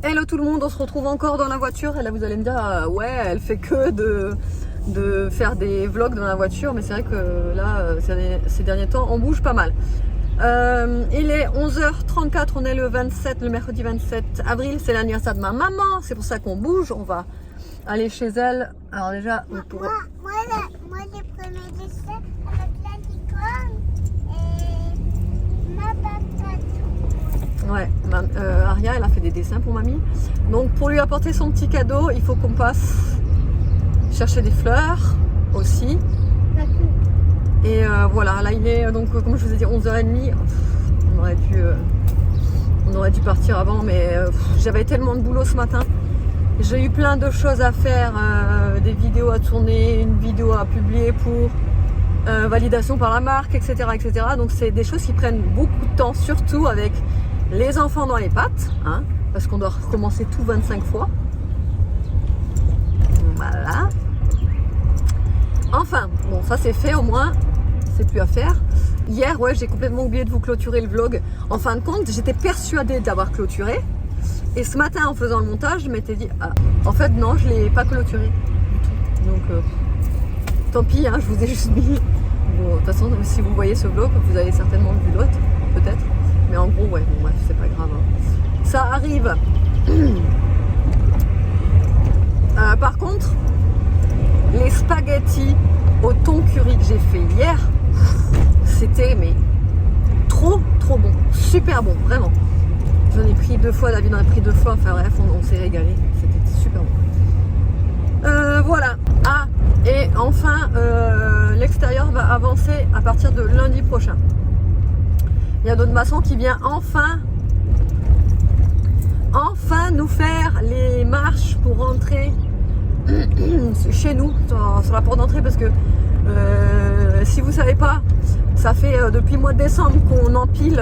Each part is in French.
Hello tout le monde, on se retrouve encore dans la voiture et là vous allez me dire ouais elle fait que de faire des vlogs dans la voiture, mais c'est vrai que là ces derniers temps on bouge pas mal. Il est 11h34, on est le mercredi 27 avril, c'est l'anniversaire de ma maman, c'est pour ça qu'on bouge, on va aller chez elle. Alors déjà moi les premiers dessins avec la licorne et ma patate. Ouais, Aria elle a fait des dessins pour mamie. Donc pour lui apporter son petit cadeau, il faut qu'on passe chercher des fleurs aussi. Et voilà, là il est donc comme je vous ai dit 11h30. On aurait dû partir avant, mais j'avais tellement de boulot ce matin. J'ai eu plein de choses à faire, des vidéos à tourner, une vidéo à publier pour validation par la marque, etc., etc. Donc c'est des choses qui prennent beaucoup de temps, surtout avec les enfants dans les pattes, hein, parce qu'on doit recommencer tout 25 fois. Voilà. Enfin, bon, ça c'est fait au moins, c'est plus à faire. Hier, ouais, j'ai complètement oublié de vous clôturer le vlog. En fin de compte, j'étais persuadée d'avoir clôturé. Et ce matin, en faisant le montage, je m'étais dit, ah, en fait, non, je ne l'ai pas clôturé du tout. Donc, tant pis, hein, je vous ai juste mis. Bon, de toute façon, si vous voyez ce vlog, vous avez certainement vu l'autre, peut-être. Mais en gros, ouais, bon, bref, c'est pas grave. Hein. Ça arrive. Par contre, les spaghettis au thon curry que j'ai fait hier, c'était mais trop bon, super bon, vraiment. J'en ai pris 2 fois, David en a pris 2 fois, enfin bref, on s'est régalé, c'était super bon. Voilà. Ah, et enfin, l'extérieur va avancer à partir de lundi prochain. Il y a notre maçon qui vient enfin nous faire les marches pour rentrer chez nous sur la porte d'entrée, parce que si vous savez pas, ça fait depuis le mois de décembre qu'on empile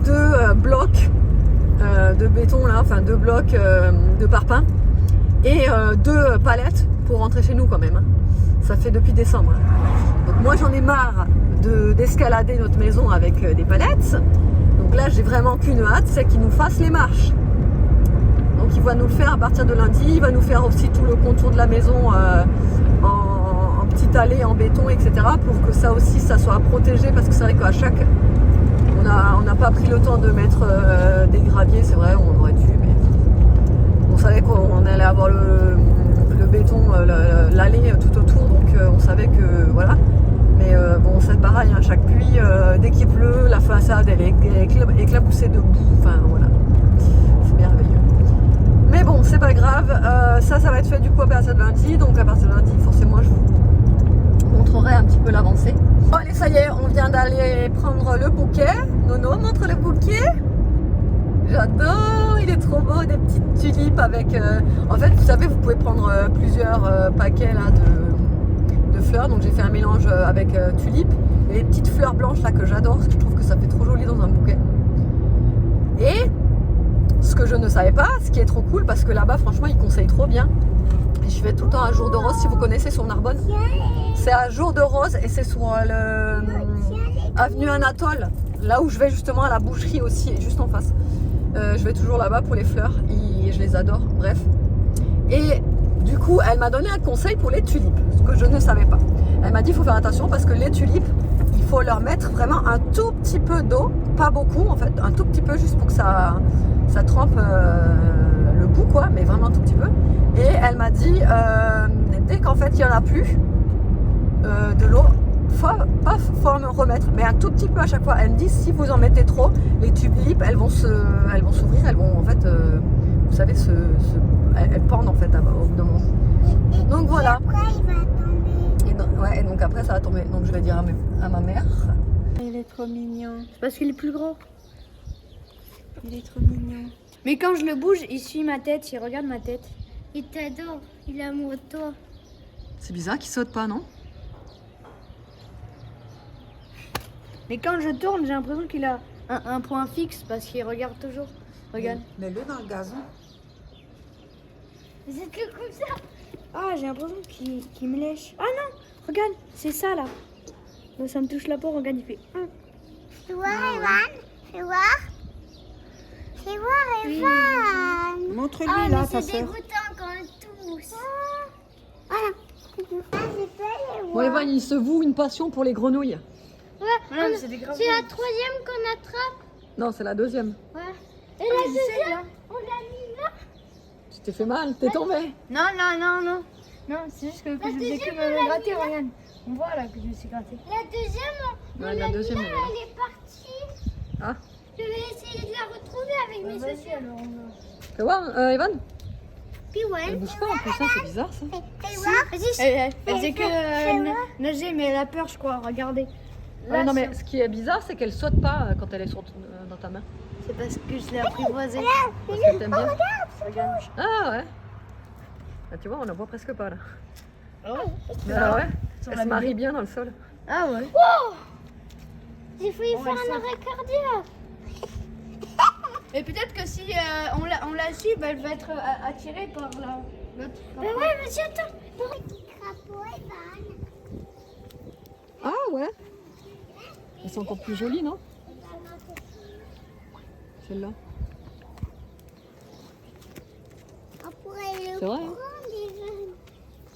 2 blocs de béton là, enfin 2 blocs de parpaing et 2 palettes pour rentrer chez nous quand même, hein. Ça fait depuis décembre. Donc moi j'en ai marre d'escalader notre maison avec des palettes. Donc là j'ai vraiment qu'une hâte, c'est qu'ils nous fassent les marches. Donc il va nous le faire à partir de lundi. Il va nous faire aussi tout le contour de la maison en petite allée en béton, etc. Pour que ça aussi ça soit protégé, parce que c'est vrai qu'à chaque... On n'a pas pris le temps de mettre des graviers, c'est vrai, on aurait dû, mais on savait qu'on allait avoir le béton, l'allée tout autour, donc on savait que voilà. Mais bon, c'est pareil, hein, chaque pluie, dès qu'il pleut, la façade elle est éclaboussée de boue, enfin voilà, c'est merveilleux. Mais bon, c'est pas grave, ça va être fait du coup à partir de lundi, donc à partir de lundi, forcément, je vous montrerai un petit peu l'avancée. Bon, allez, ça y est, on vient d'aller prendre le bouquet. Nono, montre le bouquet. J'adore, il est trop beau, des petites tulipes avec... En fait, vous savez, vous pouvez prendre plusieurs paquets là, de fleurs. Donc j'ai fait un mélange avec tulipes et les petites fleurs blanches là que j'adore, parce que je trouve que ça fait trop joli dans un bouquet. Et ce que je ne savais pas, ce qui est trop cool, parce que là-bas, franchement, ils conseillent trop bien. Et je vais tout le temps à Jour de Rose, si vous connaissez sur Narbonne. C'est à Jour de Rose et c'est sur avenue Anatole, là où je vais justement à la boucherie aussi, juste en face. Je vais toujours là-bas pour les fleurs et je les adore, bref. Et du coup, elle m'a donné un conseil pour les tulipes, ce que je ne savais pas. Elle m'a dit il faut faire attention parce que les tulipes, il faut leur mettre vraiment un tout petit peu d'eau, pas beaucoup en fait, un tout petit peu juste pour que ça trempe le bout quoi, mais vraiment un tout petit peu. Et elle m'a dit dès qu'en fait il n'y en a plus de l'eau, faut en remettre, mais un tout petit peu à chaque fois. Elle me dit si vous en mettez trop, les tulipes elles vont s'ouvrir, elles vont en fait vous savez elles pendent en fait au bout d'un moment. Donc voilà. Après il va tomber. Et donc après ça va tomber. Donc je vais dire à ma mère. Il est trop mignon. C'est parce qu'il est plus gros. Il est trop mignon. Mais quand je le bouge, il suit ma tête, il regarde ma tête. Il t'adore, il est amoureux de toi. C'est bizarre qu'il saute pas, non? Mais quand je tourne, j'ai l'impression qu'il a un point fixe parce qu'il regarde toujours. Regarde. Mets-le dans le gazon. C'est que comme ça. Ah, j'ai l'impression qu'il me lèche. Ah non, regarde, c'est ça là. Là, ça me touche la peau, regarde, il fait. Fais voir, Evan. Fais voir. Fais voir, Evan. montre-lui Ah, là, mais ta c'est soeur. dégoûtant quand on tousse. Voilà. Ah, j'ai pas les Bon, voir. Evan, il se voue une passion pour les grenouilles. Ouais, Ouais, mais c'est des gravats. c'est la troisième qu'on attrape. Non, c'est la deuxième. Ouais. Et la deuxième, on l'a mis là. Tu t'es fait mal, t'es tombé. Non, non, non, non. Non, c'est juste que je faisais que me gratter, regarde. On voit là que je me suis gratté. La deuxième, on Ouais, l'a la deuxième, mis là, elle est là. elle est partie. Ah, Je vais essayer de la retrouver avec mes Vas-y chaussures. alors, on va. fais voir, Evan. Puis Elle ouais. bouge pas en plus, hein, c'est bizarre ça. Fais voir. Vas-y, Elle faisait que nager, mais elle a peur, je crois. Regardez. Ouais, non, mais ce qui est bizarre, c'est qu'elle saute pas quand elle est dans ta main. C'est parce que je l'ai apprivoisée. Parce qu'elle t'aime bien. Regarde. Ah ouais. Ah, tu vois, on la voit presque pas là. Oh. Ah ouais. Sur Elle la se marie vidéo. bien dans le sol. Ah ouais. j'ai failli Bon, faire elle un saute. arrêt cardiaque. Et peut-être que si on la suit, bah, elle va être attirée par l'autre. Mais ouais, monsieur, attends. Petit crapaud, Evan. Ah ouais. Elles sont encore plus jolies, non? Celle-là. On pourrait le C'est vrai, hein. prendre,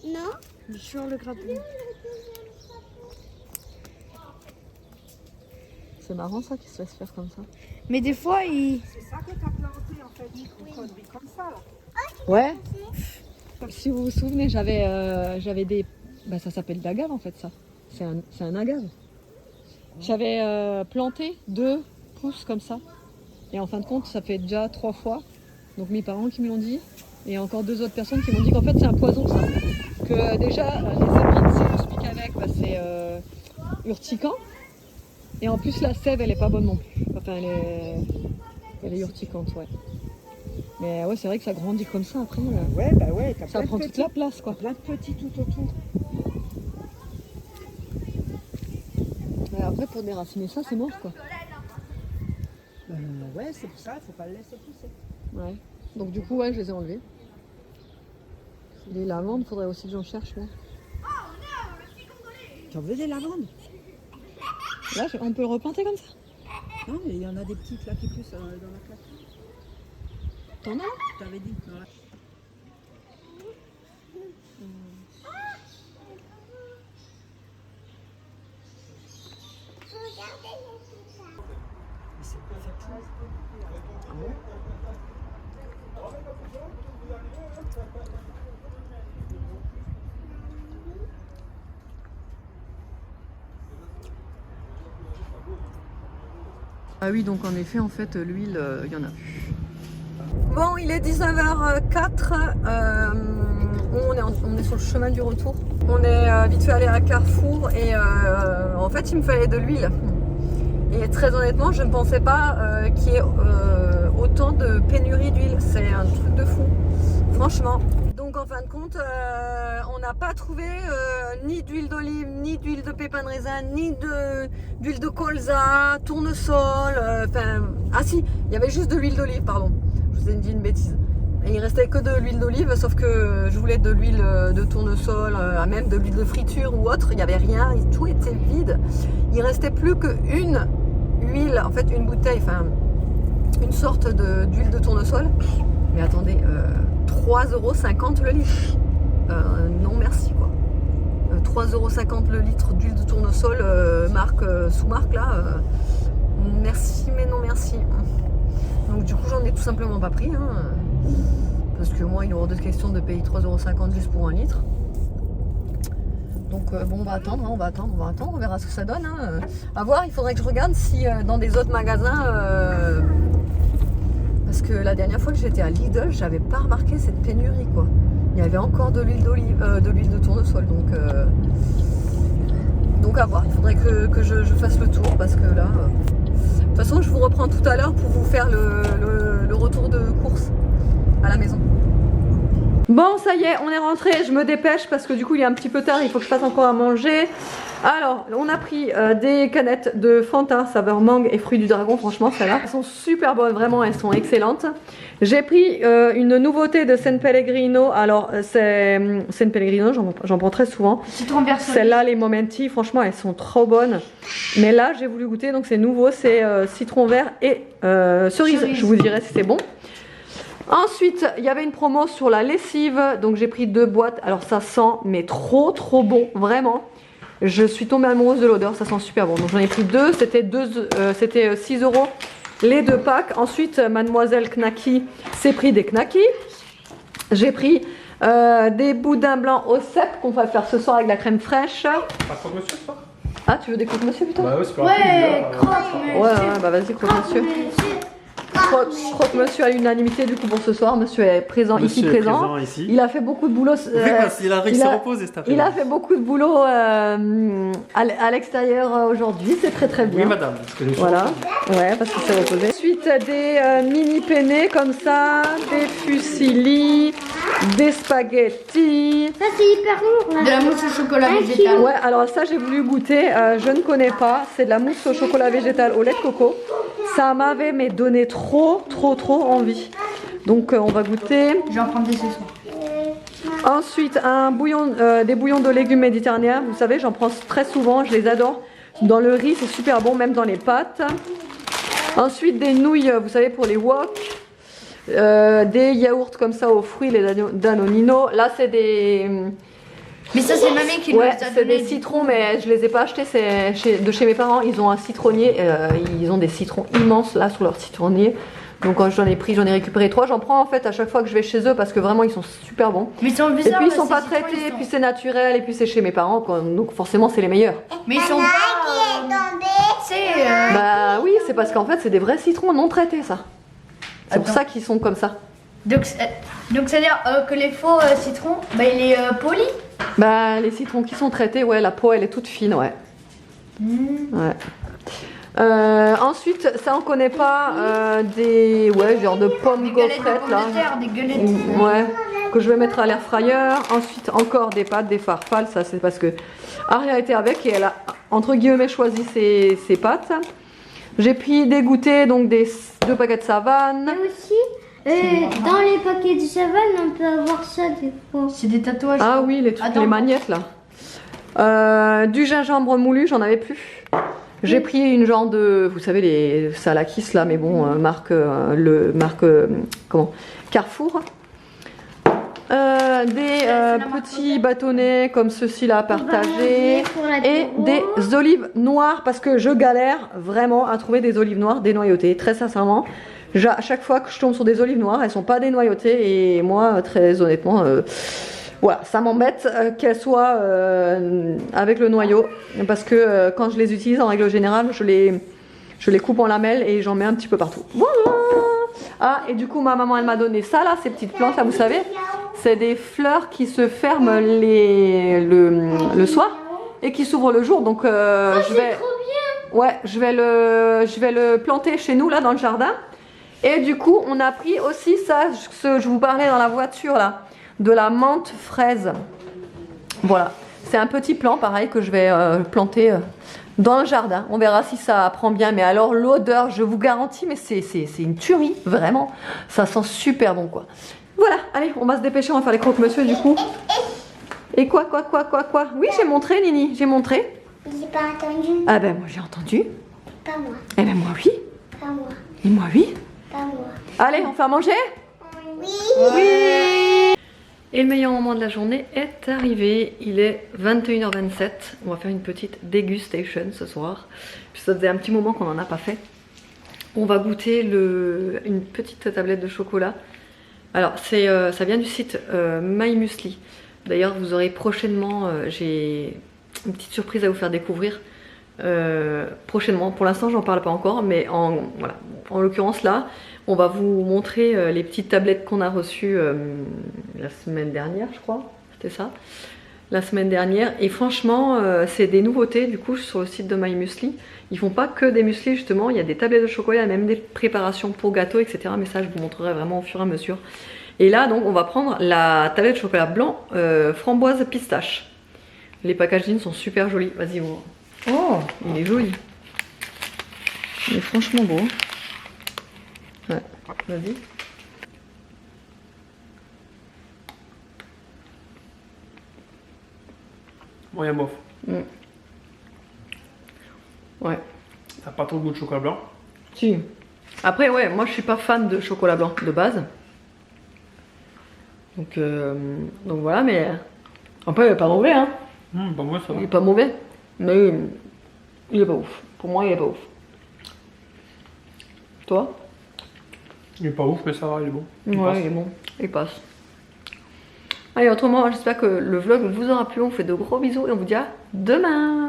Evan. Non? Je suis sur le crapaud. C'est marrant ça qu'ils se laissent faire comme ça. Mais des fois, il. C'est ça que t'as planté en fait, une connerie comme ça là. Ouais. Si vous vous souvenez, j'avais des... Bah, ça s'appelle d'agave en fait ça. C'est un agave. J'avais planté 2 pousses comme ça. Et en fin de compte, ça fait déjà 3 fois. Donc mes parents qui me l'ont dit. Et encore 2 autres personnes qui m'ont dit qu'en fait c'est un poison ça. Que déjà les épines, si on se pique avec, bah, c'est urticant. Et en plus la sève elle est pas bonne non plus. Enfin elle est urticante, ouais. Mais ouais, c'est vrai que ça grandit comme ça après. Ouais, bah ouais, t'as Ça plein prend de toute petits, la place quoi. plein de petits tout autour. Et après pour déraciner ça c'est mort quoi. Ouais, c'est pour ça, faut pas le laisser pousser. Ouais. Donc du coup ouais je les ai enlevés. Les lavandes, faudrait aussi que j'en cherche là. T'en veux des lavandes? Là on peut le replanter comme ça. Non, mais il y en a des petites là qui poussent dans la classe. T'en as là? Je t'avais dit. Dans la... Mais c'est pas fait tout. Ah bon? Ah oui, donc en effet, en fait, l'huile, il y en a plus. Bon, il est 19h04. On est sur le chemin du retour. On est vite fait aller à Carrefour et en fait, il me fallait de l'huile. Et très honnêtement, je ne pensais pas qu'il y ait autant de pénurie d'huile. C'est un truc de fou, franchement. Donc en fin de compte, on n'a pas trouvé ni d'huile d'olive, ni d'huile de pépins de raisin, ni d'huile de colza, tournesol. Ah si, il y avait juste de l'huile d'olive, pardon. Je vous ai dit une bêtise. Et il restait que de l'huile d'olive, sauf que je voulais de l'huile de tournesol, même de l'huile de friture ou autre. Il n'y avait rien, tout était vide. Il restait plus qu'une huile, en fait une bouteille, enfin une sorte d'huile de tournesol. Mais attendez, 3,50 € le litre. Non merci quoi. 3,50 € le litre d'huile de tournesol, marque sous-marque là. Merci mais non merci. Donc du coup j'en ai tout simplement pas pris. Hein, parce que moi il est hors de question de payer 3,50 € juste pour un litre. Donc bon on va attendre, on verra ce que ça donne. Hein. À voir, il faudrait que je regarde si dans des autres magasins. Parce que la dernière fois que j'étais à Lidl, j'avais pas remarqué cette pénurie quoi. Il y avait encore de l'huile d'olive, de l'huile de tournesol, donc à voir. Il faudrait que je fasse le tour parce que là, de toute façon, je vous reprends tout à l'heure pour vous faire le retour de course à la maison. Bon, ça y est, on est rentré. Je me dépêche parce que du coup, il est un petit peu tard. Il faut que je fasse encore à manger. Alors, on a pris des canettes de Fanta saveur mangue et fruits du dragon. Franchement, celles-là, elles sont super bonnes. Vraiment, elles sont excellentes. J'ai pris une nouveauté de San Pellegrino. Alors, c'est San Pellegrino, j'en prends très souvent. Citron vert. Celles-là, les Momenti, franchement, elles sont trop bonnes. Mais là, j'ai voulu goûter, donc c'est nouveau. C'est citron vert et cerise. Je vous dirai si c'est bon. Ensuite, il y avait une promo sur la lessive, donc j'ai pris 2 boîtes. Alors ça sent mais trop bon, vraiment. Je suis tombée amoureuse de l'odeur, ça sent super bon. Donc j'en ai pris 2, c'était 6 € les 2 packs. Ensuite, Mademoiselle Knacky s'est pris des knackis. J'ai pris des boudins blancs au cèpe qu'on va faire ce soir avec la crème fraîche. Pas croque-monsieur ce soir? Ah, tu veux des croque-monsieur plutôt? Bah ouais, c'est pas Ouais, Ouais, ouais, bah vas-y, croque-monsieur. Croque-monsieur à l'unanimité du coup pour ce soir. Monsieur est présent, Monsieur ici est présent. présent ici. Il a fait beaucoup de boulot. Oui, parce qu'il a réussi à se reposer cet après-midi. Il a fait beaucoup de boulot à l'extérieur aujourd'hui. C'est très bien. Oui, madame. Parce que je suis Voilà, ouais, parce qu'il s'est reposé. Ensuite, des mini penne comme ça, des fusilli, des spaghettis. Ça, c'est hyper lourd, là. De la mousse au chocolat Un végétal. Ouais, alors ça, j'ai voulu goûter. Je ne connais pas. C'est de la mousse au chocolat végétal au lait de coco. Ça m'avait mais donné trop envie. Donc, on va goûter. J'en prendrai ce soir. Ensuite, un bouillon, des bouillons de légumes méditerranéens. Vous savez, j'en prends très souvent. Je les adore. Dans le riz, c'est super bon, même dans les pâtes. Ensuite, des nouilles, vous savez, pour les wok. Des yaourts comme ça aux fruits, les Danonino. Là, c'est des... Mais ça, c'est mamie qui nous Ouais, les a c'est donné. des citrons, mais je les ai pas achetés. C'est de chez mes parents. Ils ont un citronnier. Ils ont des citrons immenses là sur leur citronnier. Donc quand j'en ai récupéré 3. J'en prends en fait à chaque fois que je vais chez eux parce que vraiment ils sont super bons. Mais ils sont Et bizarres. puis ils sont ces pas citrons, traités, ils et sont- puis c'est naturel, et puis c'est chez mes parents, quoi. Donc forcément c'est les meilleurs. Mais ils sont pas. Tu sais. Bah oui, c'est parce qu'en fait c'est des vrais citrons non traités ça. C'est pour Attends. ça qu'ils sont comme ça. Donc c'est-à-dire que les faux citrons, bah il est poli. Bah les citrons qui sont traités, ouais, la peau elle est toute fine, ouais. Ouais. Ensuite, ça on connaît pas des genre de pommes Des galettes de gaufrettes pommes là. de terre, des galettes. Ouais, que je vais mettre à l'air fryer. Ensuite, encore des pâtes, des farfales. Ça, c'est parce que Aria était avec et elle a, entre guillemets, choisi ses pâtes. J'ai pris des goûters, donc des 2 paquets de savane. Mais aussi, dans les paquets de savane, on peut avoir ça des fois. C'est des tatouages. Ah oui, les trucs, Attends. les magnettes là. Du gingembre moulu, j'en avais plus. J'ai pris une genre de, vous savez, les salakis là, mais bon, marque comment, Carrefour. Des petits bâtonnets comme ceux-ci là à partager. Et des olives noires parce que je galère vraiment à trouver des olives noires dénoyautées, très sincèrement. À chaque fois que je tombe sur des olives noires, elles sont pas dénoyautées et moi, très honnêtement, voilà, ça m'embête qu'elles soient avec le noyau parce que quand je les utilise en règle générale, je les coupe en lamelles et j'en mets un petit peu partout. Voilà. Ah, et du coup, ma maman, elle m'a donné ça là, ces petites plantes là, vous savez. C'est des fleurs qui se ferment le soir et qui s'ouvrent le jour. Donc je vais le planter chez nous là dans le jardin. Et du coup, on a pris aussi ça, je vous parlais dans la voiture là, de la menthe fraise. Voilà, c'est un petit plant pareil que je vais planter dans le jardin. On verra si ça prend bien. Mais alors l'odeur, je vous garantis, mais c'est une tuerie, vraiment. Ça sent super bon quoi. Voilà, allez, on va se dépêcher, on va faire les croque-monsieur du coup. Et quoi? Oui, j'ai montré, Nini, j'ai montré. J'ai pas entendu. Ah ben moi j'ai entendu. Pas moi. Eh ben moi oui. Pas moi. Et moi oui. Pas moi. Allez, on fait à manger? Oui. Oui. Et le meilleur moment de la journée est arrivé. Il est 21h27. On va faire une petite dégustation ce soir. Puis ça faisait un petit moment qu'on n'en a pas fait. On va goûter une petite tablette de chocolat. Alors, ça vient du site My Muesli. D'ailleurs, vous aurez prochainement, j'ai une petite surprise à vous faire découvrir. Prochainement, pour l'instant, j'en parle pas encore, mais voilà. En l'occurrence, là, on va vous montrer les petites tablettes qu'on a reçues la semaine dernière, je crois. C'était ça, la semaine dernière. Et franchement, c'est des nouveautés du coup sur le site de My Muesli. Ils font pas que des mueslis justement, il y a des tablettes de chocolat, même des préparations pour gâteaux, etc. Mais ça, je vous montrerai vraiment au fur et à mesure. Et là, donc, on va prendre la tablette de chocolat blanc framboise pistache. Les packaging sont super jolis. Vas-y, ouvre. Oh, il est joli. Il est franchement beau. Ouais, vas-y. Moyen bof. Ouais. T'as pas trop le goût de chocolat blanc? Si. Après, ouais, moi je suis pas fan de chocolat blanc de base. Donc voilà, mais après il est pas mauvais hein. Bah moi ça va. Il est pas mauvais, mais il est pas ouf. Pour moi il est pas ouf. Toi? Il est pas ouf mais ça va, il est bon. Ouais, il est bon, il passe. Allez, autrement, j'espère que le vlog vous aura plu. On vous fait de gros bisous et on vous dit à demain.